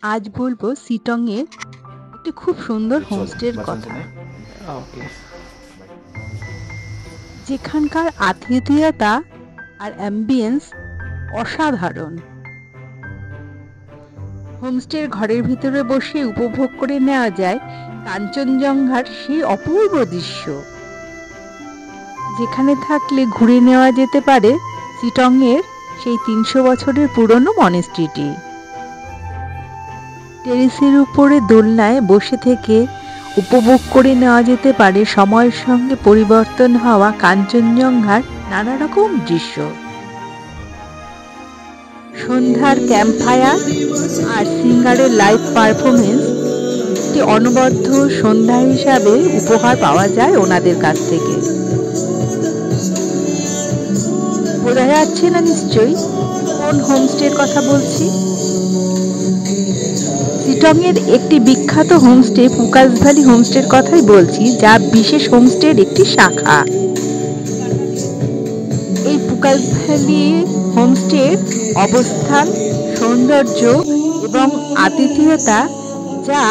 আজ বলবো শিটং এর একটি খুব সুন্দর হোমস্টের কথা, যেখানকার আতিথেয়তা আর অ্যাম্বিয়েন্স অসাধারণ। হোমস্টের ঘরের ভিতরে বসে উপভোগ করে নেওয়া যায় কাঞ্চনজঙ্ঘার সেই অপূর্ব দৃশ্য, যেখানে থাকলে ঘুরে নেওয়া যেতে পারে শিটং এর সেই ৩০০ বছরের পুরনো মনেস্ট্রিটি। টেরেসের উপরে দোলনায় বসে থেকে উপভোগ করে নেওয়া যেতে পারে সময়ের সঙ্গে পরিবর্তন হওয়া কাঞ্চনজঙ্ঘার নানা রকম দৃশ্য। সন্ধ্যার ক্যাম্পফায়ার আর সিঙ্গারের লাইভ পারফরমেন্স একটি অনবদ্য সন্ধ্যা হিসাবে উপহার পাওয়া যায় ওনাদের কাছ থেকে। বোঝা যাচ্ছে না নিশ্চয়ই কোন হোমস্টের কথা বলছি। শিটং এর একটি বিখ্যাত হোমস্টে পুকাস ভ্যালি হোমস্টের কথাই বলছি, যা বিশেষ হোমস্টের একটি শাখা। এই পুকাস ভ্যালি হোমস্টের অবস্থান, সৌন্দর্য এবং আতিথেয়তা যা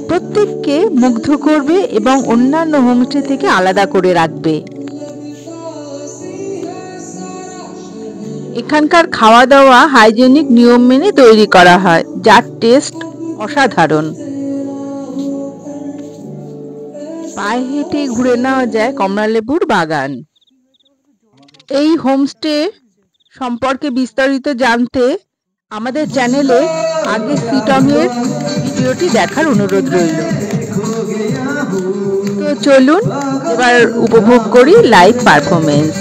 প্রত্যেককে মুগ্ধ করবে এবং অন্যান্য হোমস্টে থেকে আলাদা করে রাখবে। এখানকার খাওয়া দাওয়া হাইজেনিক নিয়ম মেনে তৈরি করা হয়, যার টেস্ট অসাধারণ। পায়ে হেঁটে ঘুরে নেওয়া যায় কমলালেবুর বাগান। এই হোমস্টে সম্পর্কে বিস্তারিত জানতে আমাদের চ্যানেলে আগে শিটং এর ভিডিওটি দেখার অনুরোধ রইল। তো চলুন এবার উপভোগ করি লাইভ পারফরমেন্স।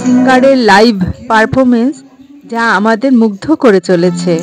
সিঙ্গারের লাইভ পারফরমেন্স যা আমাদের মুগ্ধ করে চলেছে।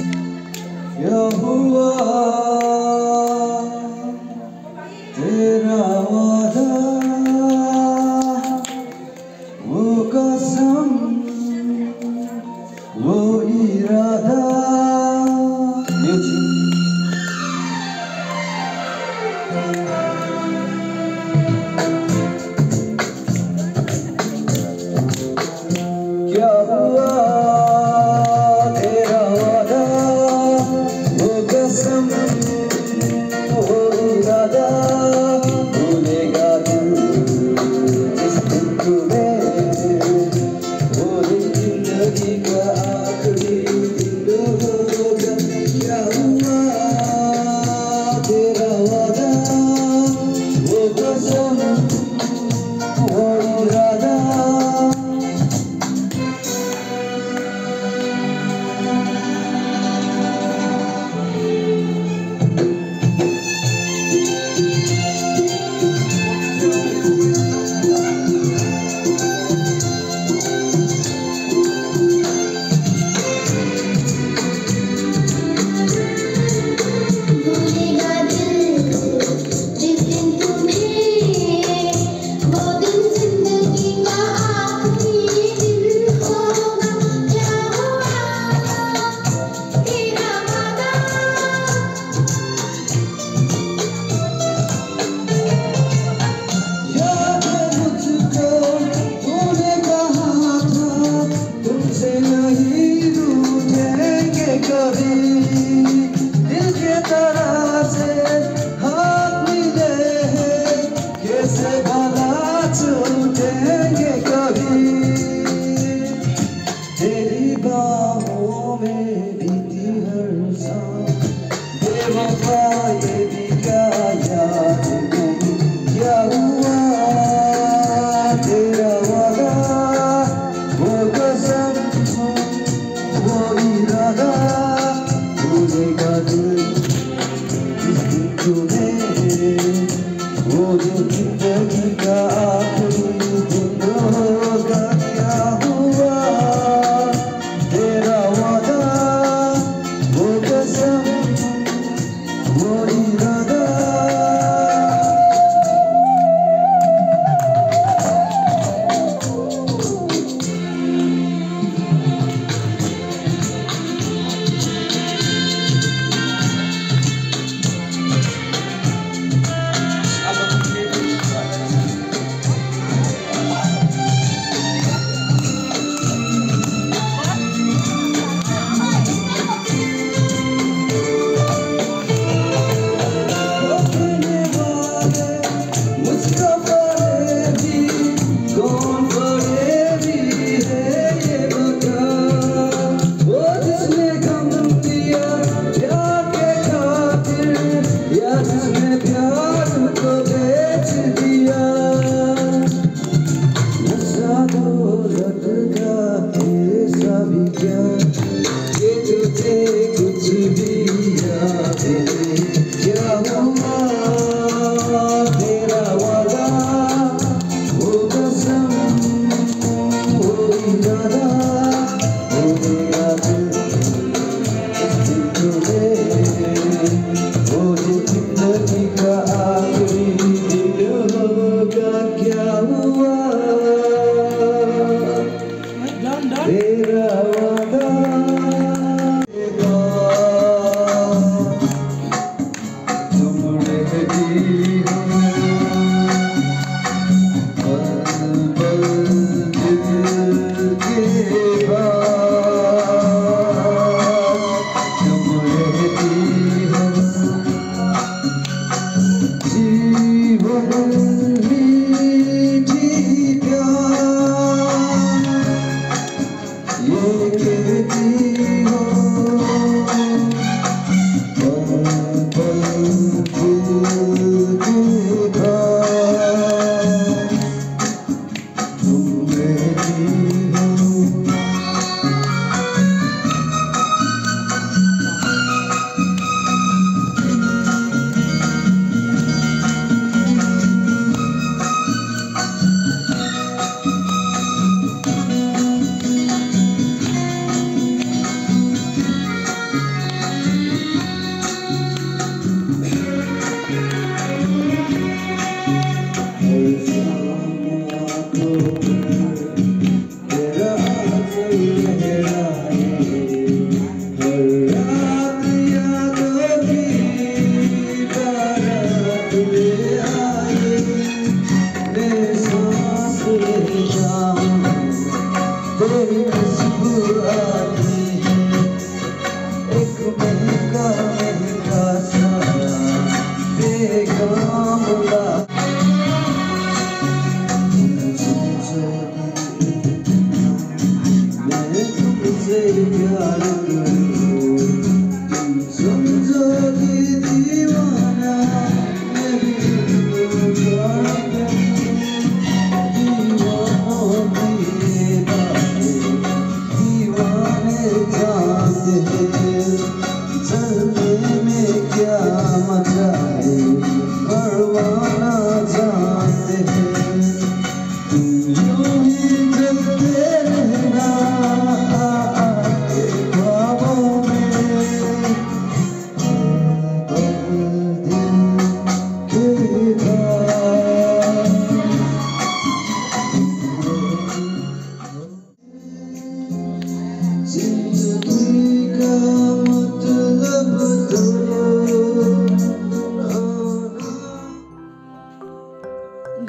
गम दिया प्यार के खातिर या जिसने प्यार को बेच दिया नशा दौलत का ऐसा भी क्या ये तुझे कुछ भी याद नहीं क्या हुआ तेरा वादा वो कसम वो इरादा वो मेरा दिल इस दिल में वो जिंदगी का आखिरी दिन होगा क्या हुआ तेरा वादा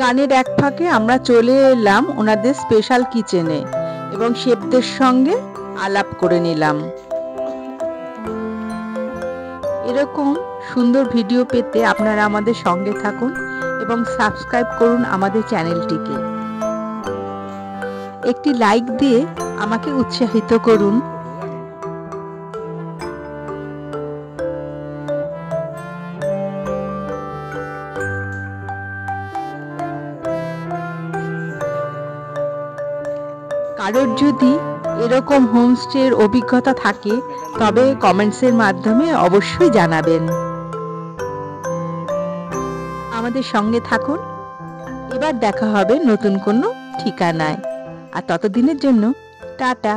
গানের এক ফাঁকে আমরা চলে এলাম ওনাদের স্পেশাল কিচেনে এবং শেফদের সঙ্গে আলাপ করে নিলাম। এরকম সুন্দর ভিডিও পেতে আপনারা আমাদের সঙ্গে থাকুন এবং সাবস্ক্রাইব করুন আমাদের চ্যানেলটিকে। একটি লাইক দিয়ে আমাকে উৎসাহিত করুন। কারোর যদি এরকম হোমস্টের অভিজ্ঞতা থাকে তবে কমেন্টসের মাধ্যমে অবশ্যই জানাবেন। আমাদের সঙ্গে থাকুন। এবার দেখা হবে নতুন কোনো ঠিকানায়। আর ততদিনের জন্য টাটা।